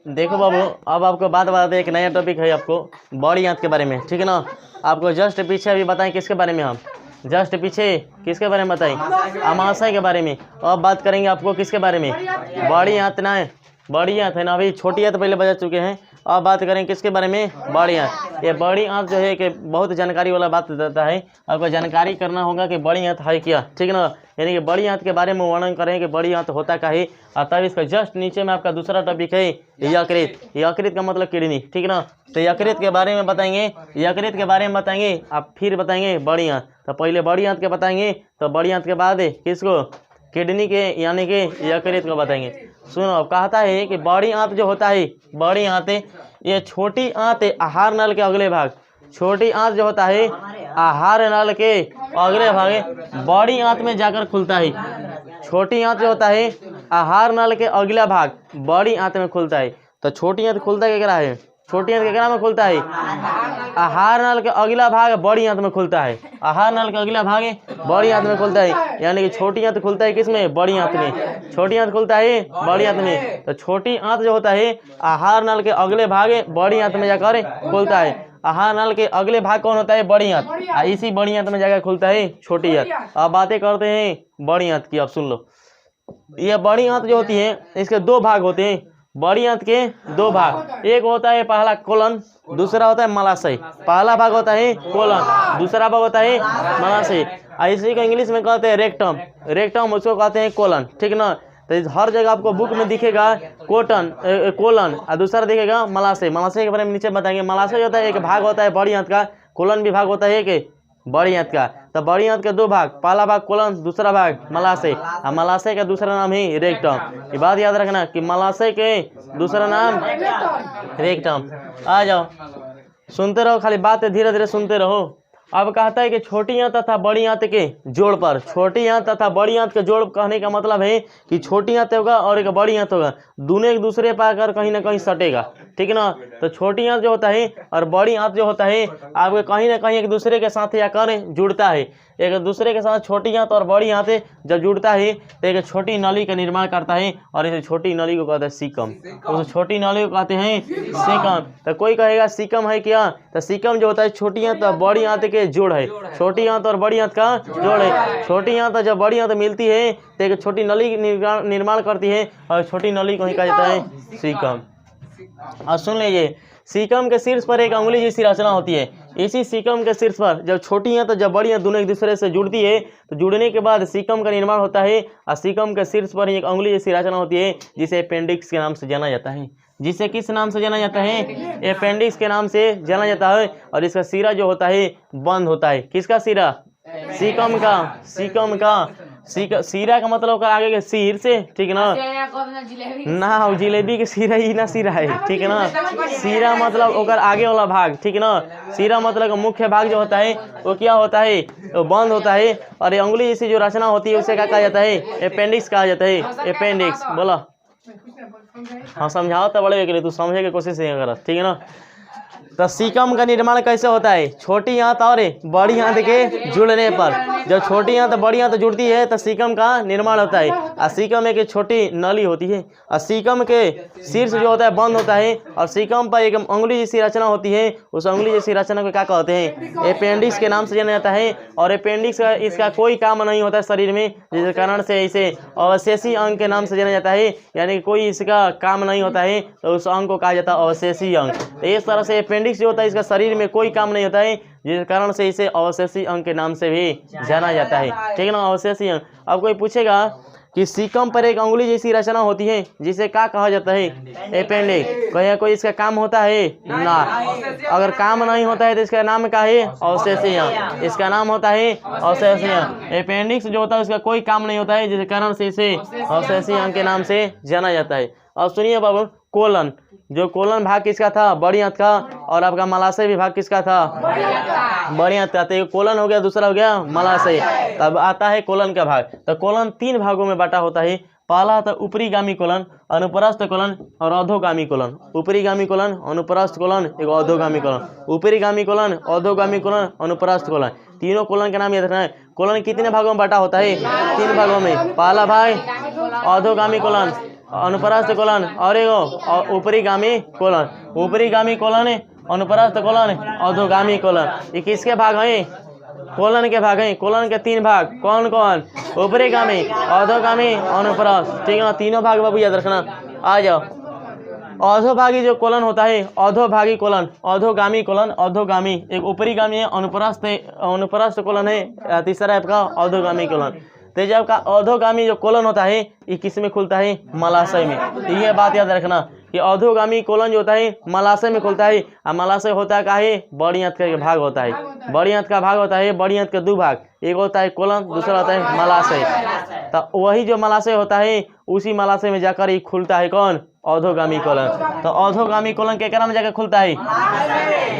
देखो बाबू, अब आपको बात बताते एक नया टॉपिक है आपको बॉडी आंत के बारे में, ठीक है ना। आपको जस्ट पीछे अभी बताएं किसके बारे में, हम जस्ट पीछे किसके बारे में बताएं, अमाशय के बारे में। अब बात करेंगे आपको किसके बारे में, बॉडी आंत ना है, बॉडी आंत है ना, अभी छोटी आंत पहले बता चुके हैं। अब बात करें किसके बारे में, बॉडी आंत। ये बॉडी आंत जो है कि बहुत जानकारी वाला बात देता है, आपको जानकारी करना होगा कि बॉडी आंत है क्या, ठीक है ना। यानी कि बॉडी आंत के बारे में वर्णन करें कि बॉडी आंत होता क्या है। और तब इसका जस्ट नीचे में आपका दूसरा टॉपिक है यकृत। यकृत का मतलब किडनी, ठीक है ना। तो यकृत के बारे में बताएंगे, यकृत के बारे में बताएंगे, आप फिर बताएंगे बॉडी आंत। तो पहले बॉडी आंत के बताएंगे, तो बॉडी आंत के बाद किसको, किडनी के यानी कि यकृत को बताएंगे। सुनो, अब कहता है कि बॉडी आंत जो होता है, बॉडी आंत ये छोटी आंत आहार नल के अगले भाग, छोटी आंत जो होता है आहार नल के अगले भाग बॉडी आंत में जाकर खुलता है। छोटी आंत जो होता है आहार नल के अगला भाग बॉडी आंत में खुलता है। तो छोटी आंत खुलता क्या है, छोटी आंत केकरा में खुलता है, आहार नल के अगला भाग बॉडी आंत में खुलता है। आहार नल के अगला भाग बॉडी आंत में खुलता है, यानी कि छोटी आंत खुलता है किसमें, बॉडी आंत में। छोटी आंत खुलता है बॉडी आंत में। तो छोटी आंत जो होता है आहार नल के अगले भाग बॉडी आंत में जाकर खुलता है। आहार नल के अगले भाग कौन होता है, बॉडी आंत। इसी बॉडी आंत में जाकर खुलता है छोटी आंत। अब बातें करते हैं बॉडी आंत की। अब सुन लो, ये बॉडी आंत जो होती है इसके दो भाग होते हैं। बॉडी आंत के दो भाग, एक होता है पहला कोलन, दूसरा होता है मलाशय। पहला भाग होता है कोलन, दूसरा भाग होता है मलाशय। इसी को इंग्लिश में कहते हैं रेक्टम, रेक्टम उसको कहते हैं कोलन, ठीक ना। तो हर जगह आपको बुक में दिखेगा कोटन कोलन और दूसरा दिखेगा मलाशय। मलाशय के बारे में नीचे बताएंगे। मलाशय होता है एक भाग होता है बॉडी आंत का, कोलन भी भाग होता है एक बॉडी आंत का। तो बॉडी आंत के दो भाग, पहला भाग कोलन, दूसरा भाग मलाशय। और मलाशय का दूसरा नाम है रेक्टम। ये बात याद रखना कि मलाशय के दूसरा नाम रेक्टम। आ जाओ, सुनते रहो, खाली बात धीरे धीरे सुनते रहो। अब कहता है कि छोटी आंत तथा बड़ी आंत के जोड़ पर, छोटी आंत तथा बड़ी आंत के जोड़ कहने का मतलब है कि छोटी आंत होगा और एक बड़ी आंत होगा, दोनों एक दूसरे पर आकर कहीं ना कहीं सटेगा, ठीक है ना। तो छोटी आंत जो होता है और बड़ी आंत जो होता है आपके कहीं ना कहीं एक दूसरे के साथ आकर जुड़ता है। एक दूसरे के साथ छोटी आंत और बड़ी आंत जब जुड़ता है तो एक छोटी नली का निर्माण करता है और इस छोटी नली को कहते हैं सीकम। उस छोटी नली को कहते हैं सीकम। तो कोई कहेगा सीकम है क्या, तो सीकम जो होता है छोटी आंत और बड़ी आंत के जोड़ है, छोटी आंत और बड़ी आंत का जोड़ है। छोटी आंत जब बड़ी आंत मिलती है तो एक छोटी नली निर्माण करती है और छोटी नली को ही कहा जाता है सीकम। और सुन लीजिए, सीकम के शीर्ष पर एक अंगुली जैसी रचना होती है। इसी सीकम के शीर्ष पर जब छोटी आंत जब बड़ी आंत दोनों एक दूसरे से जुड़ती है तो जुड़ने के बाद सीकम का निर्माण होता है और सीकम के शीर्ष पर एक अंगुली जैसी रचना होती है जिसे अपेंडिक्स के नाम से जाना जाता है। जिसे किस नाम से जाना जाता है, अपेंडिक्स के नाम से जाना जाता है। और इसका सिरा जो होता है बंद होता है। किसका सिरा, सीकम का। सीकम का सीरा का मतलब होकर आगे के सिर से, ठीक है ना जिलेबी के सिरा ही ना सिरा है, ठीक है ना। सीरा मतलब होकर आगे वाला भाग, ठीक है ना। सीरा मतलब मुख्य भाग जो होता है वो क्या होता है, वो बंद होता है। और ये अंगुली जैसी जो रचना होती है उसे क्या कहा जाता है, अपेंडिक्स कहा जाता है। अपेंडिक्स बोला, हाँ समझाओ तो बड़े के लिए तू समझे की कोशिश नहीं कर, ठीक है ना। तो सीकम का निर्माण कैसे होता है, छोटी आंत और बड़ी आंत के जुड़ने पर। जब छोटी आंत बड़ी आंत जुड़ती है तो सीकम का निर्माण होता है। और सीकम एक छोटी नली होती है और सीकम के शीर्ष जो होता है बंद होता है और सीकम पर एक अंगुली जैसी रचना होती है। उस अंगुली जैसी रचना को क्या कहते हैं, अपेंडिक्स के नाम से जाना जाता है। और अपेंडिक्स का इसका कोई काम नहीं होता है शरीर में, जिस कारण से इसे अवशेषी अंग के नाम से जाना जाता है। यानी कोई इसका काम नहीं होता है तो उस अंग को कहा जाता है अवशेषी अंग। तो इस तरह से अपेंडिक्स जो होता है इसका शरीर में कोई काम नहीं होता है, जिस कारण से इसे अवशेषी अंग के नाम से भी जाना जाता है, ठीक है ना, अवशेषी अंग। अब कोई पूछेगा कि सीकम पर एक अंगुली जैसी रचना होती है जिसे क्या कहा जाता है, अपेंडिक्स। कहीं कोई इसका काम होता है ना, अगर काम नहीं होता है तो इसका नाम क्या है, अवशेषी अंग। इसका नाम होता है अवशेषी अंग। अपेंडिक्स जो होता है उसका कोई काम नहीं होता है, जिस कारण से इसे अवशेषी अंग के नाम से जाना जाता है। अब सुनिए बाबू, कोलन, जो कोलन भाग किसका था, बड़ी आंत का। और आपका मलाशय भी भाग किसका था, बड़ी आंत का। तो कोलन हो गया, दूसरा हो गया मलाशय। तब आता है कोलन का भाग। तो कोलन तीन भागों में बांटा होता है। पहला होता है ऊपरी गामी कोलन, अनुप्रस्थ कोलन और अधोगामी कोलन। ऊपरी गामी कोलन, अनुप्रस्थ कोलन, एक अधोगामी कोलन। ऊपरी गामी कोलन, अधोगामी कोलन, अनुप्रस्थ कोलन। तीनों कोलन का नाम याद रखना है। कोलन कितने भागों में बांटा होता है, तीन भागों में। पहला भाग अधोगामी कोलन, अनुप्रस्थ कोलन और एगो ऊपरीगामी कोलन, ऊपरीगामी कोलन अनुप्रस्थ कोलन अधोगामी कोलन। ये किसके भाग हैं? कोलन के भाग हैं। कोलन के 3 भाग कौन कौन? ऊपरीगामी, अधोगामी, अनुप्रस्थ। ठीक है ना, तीनों भाग बाबू याद रखना। आ जाओ, अधोभागी जो कोलन होता है अधोभागी कोलन, अधोगामी कोलन, अधोगामी एक ऊपरीगामी है, अनुप्रस्थ कोलन है, तीसरा है आपका अधोगामी कोलन। तो जब का अधोगामी जो कोलन होता है ये किस में खुलता है? मलाशय में। तो ये बात याद रखना कि अधोगामी कोलन जो होता है मलाशय में खुलता है। और मलाशय होता का है? बड़ी आंत का भाग होता है। बड़ी आंत का भाग होता है, बड़ी आंत के 2 भाग, एक होता है कोलन, दूसरा होता है मलाशय। तो वही जो मलाशय होता है उसी मलाशय में जाकर ये खुलता है कौन? अधोगामी कोलन। तो अधोगामी कोलन के क्रम में जाकर खुलता है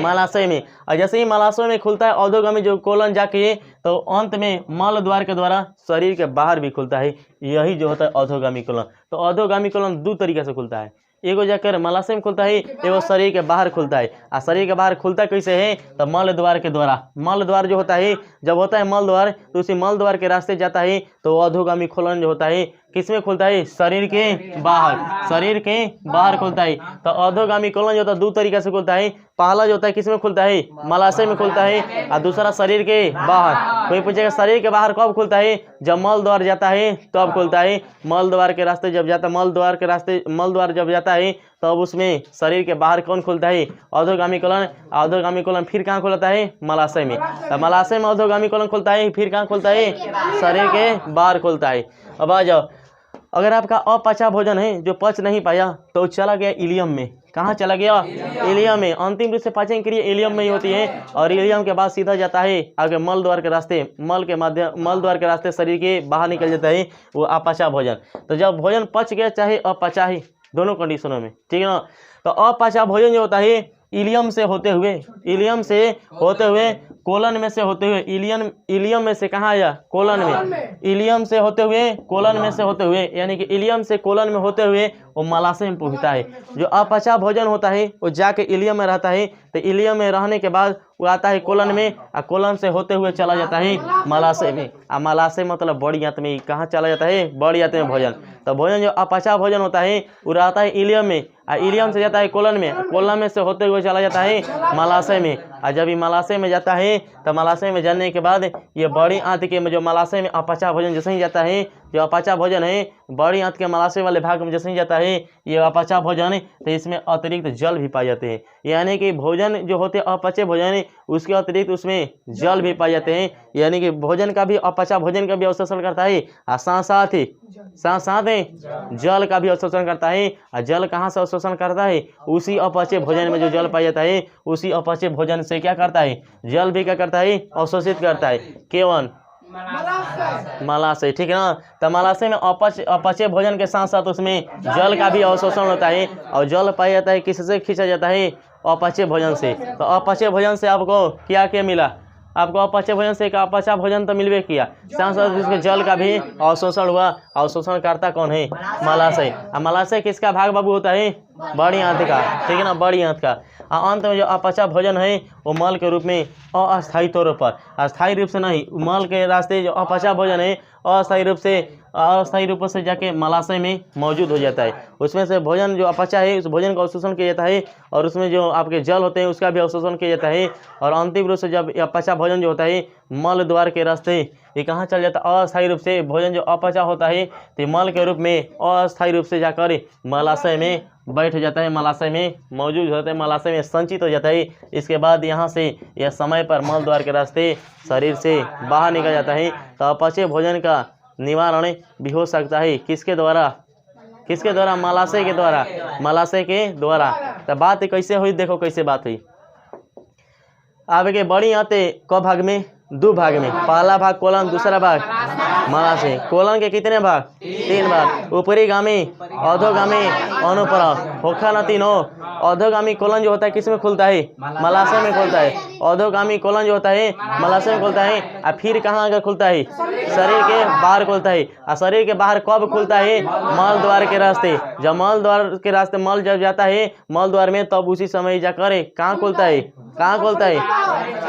मलाशय में। और जैसे ही मलाशय में खुलता है अधोगामी जो कोलन जाके तो अंत में मल द्वार के द्वारा शरीर के बाहर भी खुलता है। यही जो होता है अधोगामी कोलन। तो अधोगामी कोलन 2 तरीके से खुलता है, एगो जाकर मलाशय में खुलता है, एगो शरीर के बाहर खुलता है। और शरीर के बाहर खुलता कैसे है? तो मल द्वार के द्वारा। मल द्वार जो होता है, जब होता है मल द्वार तो उसी मल द्वार के रास्ते जाता है। तो अधोगामी खोलन जो होता है किसमें खुलता है? शरीर के बाहर, शरीर के बाहर खुलता है। तो अधोगामी कोलन जो होता है 2 तरीके से खुलता है। पहला जो होता है किसमें खुलता है? मलाशय में खुलता है, और दूसरा शरीर के बाहर। कोई पूछेगा शरीर के बाहर कब खुलता है? जब मल द्वार जाता है तब खुलता है। मल द्वार के रास्ते जब जाता, मल द्वार के रास्ते मल द्वार जब जाता है तब उसमें शरीर के बाहर कौन खुलता है? अधोगामी कोलन। अधोगामी कोलन फिर कहाँ खुलता है? मलाशय में। तो मलाशय में अधोगामी कोलन खुलता है, फिर कहाँ खुलता है? शरीर के बाहर खुलता है। अब आ जाओ, अगर आपका अपचा भोजन है जो पच नहीं पाया तो चला गया इलियम में। कहाँ चला गया? इलियम में। अंतिम रूप से पाचन क्रिया इलियम में ही होती है, और इलियम के बाद सीधा जाता है आगे मल द्वार के रास्ते, मल द्वार के रास्ते शरीर के बाहर निकल जाता है वो अपचा भोजन। तो जब भोजन पच गया चाहे अपचा ही, दोनों कंडीशनों में, ठीक है ना। तो अपचा भोजन जो होता है इलियम से होते हुए कोलन में से होते हुए, इलियम में से कहाँ आया? कोलन में। इलियम से होते हुए कोलन में से होते हुए, यानी कि इलियम से कोलन में होते हुए वो मलाशय में पहुँचता है। जो अपचा भोजन होता है वो जाके इलियम में रहता है। तो इलियम में रहने के बाद वो आता है कोलन में, और कोलन से होते हुए चला जाता है मलाशय में। और मलाशय मतलब बड़ी आंत में। कहाँ चला जाता है? बड़ी आंत में भोजन। तो भोजन जो अपचा भोजन होता है वो रहता है इलियम में, और इलियम से जाता है कोलन में, कोलन में से होते हुए चला जाता है मलाशय में। और जब ये मलाशय में जाता है तो मलाशय में जाने के बाद ये बड़ी आंत के जो मलाशय में अपचा भोजन जैसे ही जाता है, जो अपचा भोजन है बड़ी आंत के मलाशय वाले भाग में जैसे ही जाता है ये अपचा भोजन है, तो इसमें अतिरिक्त जल भी पाए जाते हैं। यानी कि भोजन जो होते हैं अपचे भोजन है उसके अतिरिक्त उसमें जल भी पाए जाते हैं। यानी कि भोजन का भी, अपचा भोजन का भी अवशोषण करता है, और साथ साथ जल का भी अवशोषण करता है। और जल कहाँ से अवशोषण करता है? उसी अपचे भोजन में जो जल पाया जाता है उसी अपचे भोजन से क्या करता है? जल भी क्या करता है? अवशोषित करता है। केवल मलाशय, ठीक है ना। तो मलाशय में अपचे भोजन के साथ साथ उसमें जल का भी अवशोषण होता है, और जल पाया जाता है किससे खींचा जाता है? अपचे भोजन से। तो अपचे भोजन से आपको क्या क्या मिला? आपको अपचे भोजन से का अपचा भोजन तो मिलवे किया, साथ साथ इसके जल का भी अवशोषण हुआ। अवशोषण करता कौन है? मलाशय। और मलाशय किसका भाग बाबू होता है? बड़ी आंत का, ठीक है ना, बड़ी आंत का। और अंत में जो अपचा भोजन है वो मल के रूप में अस्थायी तौर पर, अस्थायी रूप से नहीं, मल के रास्ते जो अपचा भोजन है अस्थायी रूप से जाके मलाशय में मौजूद हो जाता है। उसमें से भोजन जो अपचा है उस भोजन का अवशोषण किया जाता है, और उसमें जो आपके जल होते हैं उसका भी अवशोषण किया जाता है। और अंतिम रूप से जब अपचा भोजन जो होता है मल द्वार के रास्ते ये कहाँ चल जाता है? अस्थायी रूप से भोजन जो अपचा होता है तो मल के रूप में अस्थायी रूप से जाकर मलाशय में बैठ जाता है, मलाशय में मौजूद होता है, मलाशय में संचित हो जाता है। इसके बाद यहाँ से यह समय पर मल द्वार के रास्ते शरीर से बाहर निकल जाता है। तो अपचे भोजन का निवारण भी हो सकता है किसके द्वारा? मलाशय के द्वारा, मलाशय के द्वारा। तो बात कैसे हुई? देखो कैसे बात हुई। आगे बड़ी आते क भाग में? 2 भाग में। पहला भाग कोलन, दूसरा भाग मलाशय। कोलन के कितने भाग? 3 भाग। ऊपरीगामी, अधोगामी, अनुप्रस्थ। होखा ना 3 हो। अधोगामी कोलन जो होता है किस में खुलता है? मलाशय में खुलता है। अधोगामी कोलन जो होता है मलाशय में खुलता है, और फिर कहाँ आकर खुलता है? शरीर के बाहर खुलता है। और शरीर के बाहर कब खुलता है? मल द्वार के रास्ते। जब मल द्वार के रास्ते मल जब जाता है मल द्वार में, तब उसी समय जाकर कहाँ खुलता है?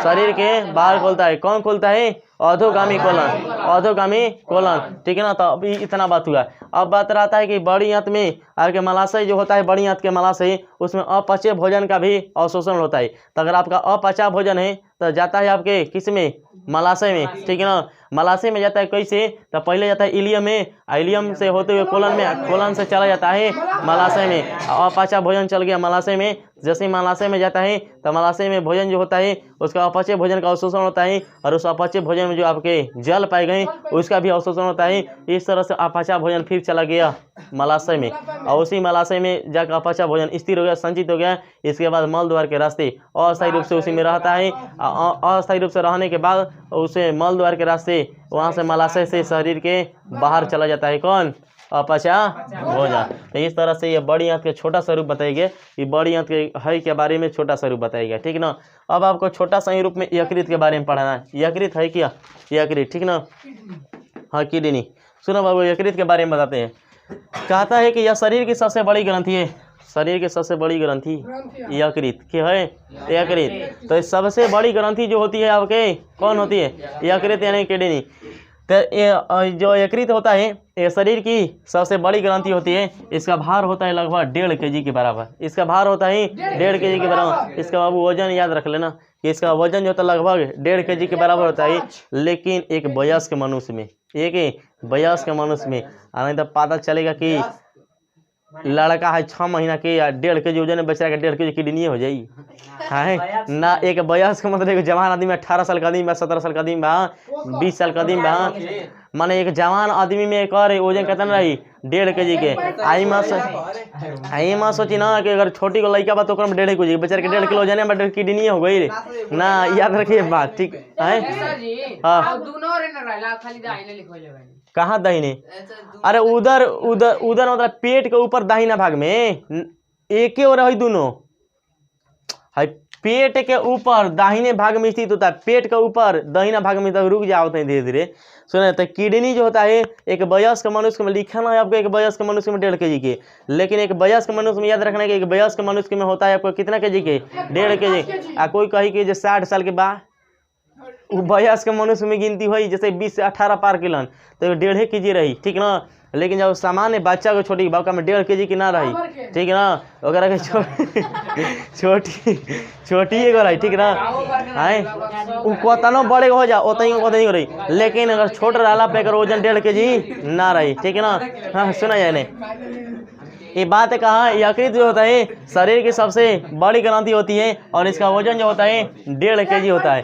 शरीर के बाहर खोलता है। कौन खोलता है? अधोगामी कोलन, अधोगामी कोलन, ठीक है ना। तो अभी इतना बात हुआ। अब बात रहता है कि बड़ी आंत में आपके मलाशय जो होता है, बड़ी आंत के मलाशय, उसमें अपचे भोजन का भी अवशोषण होता है। तो अगर आपका अपचा भोजन है तो जाता है आपके किस में? मलाशय में, ठीक है ना। मलाशय में जाता है कैसे? तो पहले जाता है इलियम में, इलियम से होते हुए कोलन में, कोलन से चला जाता है मलाशय में। अपचा भोजन चल गया मलाशय में। जैसे ही मलाशय में जाता है तो मलाशय में भोजन जो होता है उसका अपचे भोजन का अवशोषण होता है, और उस अपचे भोजन में जो आपके जल पाए गए उसका भी अवशोषण होता है। इस तरह से अपचा भोजन फिर चला गया मलाशय में, और उसी मलाशय में जाकर अपचा भोजन स्थिर हो गया, संचित हो गया। इसके बाद मल द्वार के रास्ते अस्थायी रूप से उसी में रहता है। अस्थायी रूप से रहने के बाद उसे मल द्वार के रास्ते वहाँ से मलाशय से शरीर के बाहर चला जाता है। कौन? अपचा भोजन। तो इस तरह से ये बड़ी आंत के छोटा स्वरूप बताएंगे। ये बड़ी आंत के है के बारे में छोटा स्वरूप बताएगा, ठीक ना। अब आपको छोटा सा रूप में यकृत के बारे में पढ़ाना है। यकृत है क्या? यकृत, ठीक ना। हाँ, किडनी। सुनो बाबू, यकृत के बारे में बताते हैं। कहता है कि यह शरीर की सबसे बड़ी ग्रंथि है। शरीर की सबसे बड़ी ग्रंथि यकृत क्या है? यकृत। तो सबसे बड़ी ग्रंथि जो होती है आपके कौन होती है? यकृत यानी किडनी। तो ये जो यकृत होता है ये शरीर की सबसे बड़ी ग्रंथि होती है। इसका भार होता है लगभग 1.5 kg के बराबर। इसका भार होता है 1.5 kg के बराबर। इसका बाबू वजन याद रख लेना कि इसका वजन जो होता है लगभग 1.5 kg के बराबर होता है। लेकिन एक वयस्क मनुष्य में, एक वयस्क मनुष्य में नहीं तो पता चलेगा कि लड़का है 6 महीना के या 1.5 kg वजन, बेचारा का 1.5 kg किडनी हो जाएगी है ना। एक वयस्क मतलब एक जवान आदमी 18 साल का आदमी बा, 17 साल का आदमी बा, 20 साल का आदमी बा, माने एक जवान आदमी में एक और वजन कितना रही? 1.5 kg के। आई माँ सोची ना कि अगर छोटी को लड़का बा तो 1.5 kg, बेचारे के 1.5 किलो वजन है, किडनी हो गई रे ना। याद रखिए बात, ठीक है। हाँ, कहाँ दाहिने? अरे उधर उधर उधर मतलब पेट के ऊपर दाहिना भाग में एक और है, दोनों है पेट के ऊपर दाहिने भाग में स्थित होता है। पेट के ऊपर दाहिना भाग में, तब रुक जाओ धीरे धीरे सुने। तो किडनी जो होता है एक वयस्क मनुष्य में लिखा ना है आपको, एक वयस्क मनुष्य में 1.5 kg के। लेकिन एक वयस्क मनुष्य में याद रखना है कि एक वयस्क मनुष्य में होता है आपको कितना kg के? 1.5 kg। कोई कही कि 60 साल के बाद वयस्क मनुष्य में गिनती हुई, जैसे 20 से 18 पार किलन तो 1.5 kg रही, ठीक ना। लेकिन जब सामान्य बच्चा को छोटी बाबा में 1.5 kg की ना रही, ठीक ना। अगर छोटी एगो रही, ठीक ना है। कतनो बड़े हो जा उतनी हो रही, लेकिन अगर छोट रहा पे अगर वजन 1.5 kg ना रही, ठीक है ना। हाँ, सुना जाए नहीं ये बात कहा। यकृत जो होता है शरीर की सबसे बड़ी ग्रंथि होती है, और इसका वजन जो होता है 1.5 kg होता है।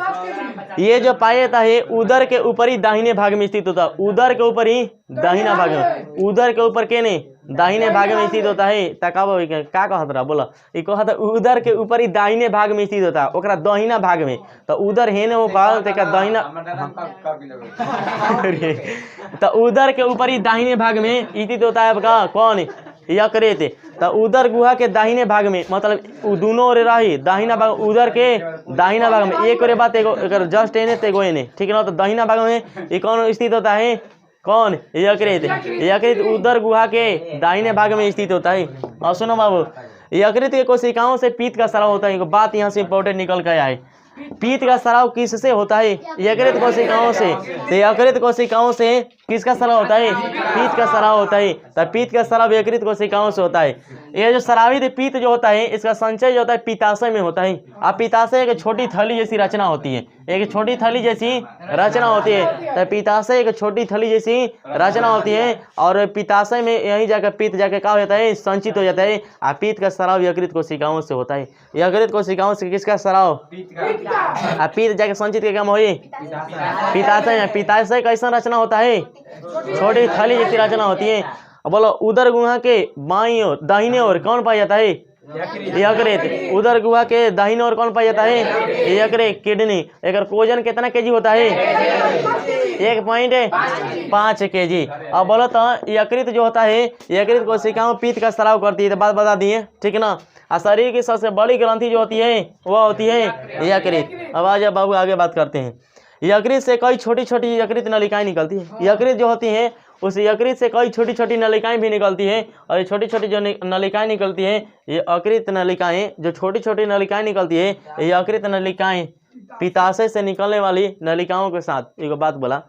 ये जो पाया जाता है उदर के ऊपरी दाहिने भाग में स्थित होता है। उदर के ऊपर ही दाहिना भाग में, उदर के ऊपर के नहीं दाहिने भाग में स्थित होता है। तकाबो का कहत रहा बोला, ये कहत उदर के ऊपर ही दाहिने भाग में स्थित होता है, ओकरा दाहिना भाग में। तो उदर है ना वो कहल ते का दाहिना तो उदर के ऊपर ही दाहिने भाग में स्थित होता है आपका कौन? यकृत। तो उदर गुहा के दाहिने भाग में, मतलब दोनों ओर रही दाहिना भाग, उदर के दाहिना भाग में एक और बात एगो जस्ट एने तेगो एने, ठीक है ना। तो दाहिना भाग में ये कौन स्थित होता है? कौन? यकृत। यकृत उदर गुहा के दाहिने भाग में स्थित होता है। और सुनो बाबू, यकृत के कोशिकाओं से पीत का स्राव होता है। बात यहाँ से इंपॉर्टेंट निकल कर आए। पीत का स्राव किससे होता है? यकृत कोशिकाओं से। तो यकृत कोशिकाओं से किसका स्राव होता है? पीत का स्राव होता है। तो पीत का स्राव यकृत कोशिकाओं से होता है। ये जो स्रावित पीत जो होता है इसका संचय जो होता है पित्ताशय में होता है। अब पित्ताशय एक छोटी थैली जैसी रचना होती है, एक छोटी थैली जैसी रचना होती है। तो पित्ताशय एक छोटी थैली जैसी रचना होती है, और पित्ताशय में यहीं जाकर पित्त जाकर क्या हो जाता है? संचित हो जाता है। और पीत का स्राव यकृत कोशिकाओं से होता है। यकृत कोशिकाओं से किसका स्राव? पीत जाके संचित के काम होई पित्ताशय में। पित्ताशय कैसा रचना होता है? छोटी थैली जैसी रचना होती है। बोलो उदर गुहा के बाईं ओर दाहिने ओर कौन पाया जाता है? यकृत। उदर गुहा के दाहिने ओर कौन पाया जाता है? यकृत, किडनी। एक वजन कितना केजी होता है? 1.5 kg। अब बोलो तो यकृत जो होता है यकृत कोशिकाओं पीत का स्राव करती है। तो बात बता दिए, ठीक ना। और शरीर की सबसे बड़ी ग्रंथि जो होती है वह होती है यकृत। अब आ जाओ बाबू आगे बात करते हैं। यकृत से कई छोटी छोटी यकृत नलिकाएं निकलती है। यकृत जो होती है उस यकृत से कई छोटी छोटी नलिकाएं भी निकलती हैं, और ये छोटी छोटी जो नलिकाएं निकलती हैं ये यकृत नलिकाएं, जो छोटी छोटी नलिकाएं निकलती है ये यकृत नलिकाएं पिताशय से निकलने वाली नलिकाओं के साथ एक बात बोला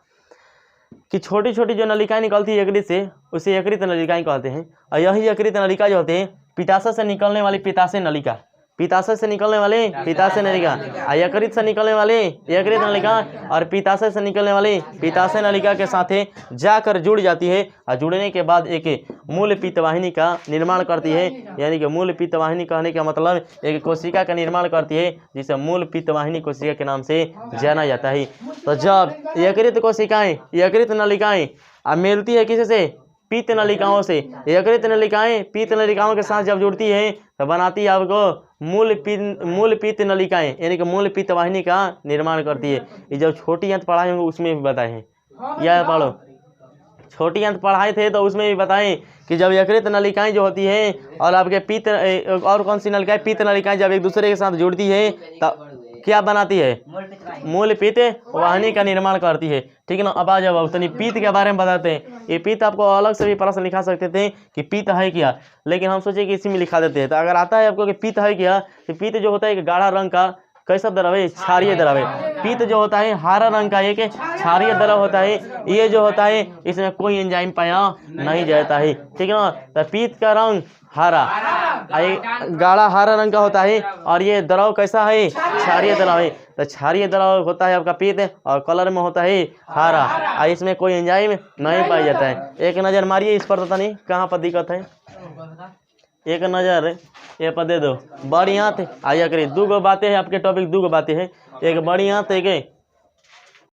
कि छोटी छोटी जो नलिकाएं निकलती है यकृत से उसे यकृत नलिकाएं कहते हैं। और यही यकृत नलिका जो होते हैं पिताशय से निकलने वाली पिताशय नलिका, पिताशय से निकलने वाले पिताशय नलिका, और यकृत से निकलने वाले यकृत नलिका और पिताशय से निकलने वाली पिताशय नलिका के साथ जाकर जुड़ जाती है। और जुड़ने के बाद एक मूल पित्तवाहिनी का निर्माण करती है। यानी कि मूल पित्तवाहिनी कहने का मतलब एक कोशिका का निर्माण करती है जिसे मूल पित्तवाहिनी कोशिका के नाम से जाना जाता है। तो जब यकृत कोशिकाएं यकृत नलिकाएं मिलती है किसी से पित्त नलिकाओं से, यकृत नलिकाएं पित्त नलिकाओं के साथ जब जुड़ती है तो बनाती है आपको मूल पित्त नलिकाएं, यानी कि मूल पित्त वाहिनी का निर्माण करती है। ये जब छोटी अंत पढ़ाए होंगे उसमें भी बताए हैं, यह पढ़ो छोटी अंत पढ़ाए थे तो उसमें भी बताएं कि जब यकृत नलिकाएं जो होती हैं और आपके पित्त और कौन सी नलिकाएं पित्त नलिकाएं जब एक दूसरे के साथ जुड़ती है तब क्या बनाती है मूल पित्त वाहिनी का निर्माण करती है। ठीक है ना। अब आ जाओ उतनी पित्त के बारे में बताते हैं। ये पित्त आपको अलग से भी प्रश्न लिखा सकते थे कि पित्त है क्या, लेकिन हम सोचे कि इसी में लिखा देते हैं। तो अगर आता है आपको कि पित्त है क्या, तो पित्त जो होता है एक गाढ़ा रंग का कैसा द्रव है, क्षारीय द्रव है। पित्त जो होता है हरा रंग का एक क्षारीय द्रव होता है। ये जो होता है इसमें कोई एंजाइम पाया नहीं जाता है। ठीक है ना। तो पित्त का रंग हरा, गाढ़ा हरा रंग का होता है और ये द्रव कैसा है, क्षारीय द्रव है। तो क्षारीय द्रव होता है आपका पित्त और कलर में होता है हरा और इसमें कोई एंजाइम नहीं पाया जाता है। एक नज़र मारिए इस पर, पता नहीं कहाँ पर दिक्कत है, एक नज़र ये पर दे दो। बड़ी आंत आया करिए। दो गो बातें हैं आपके टॉपिक, दो गो बातें हैं, एक बड़ी आंत एक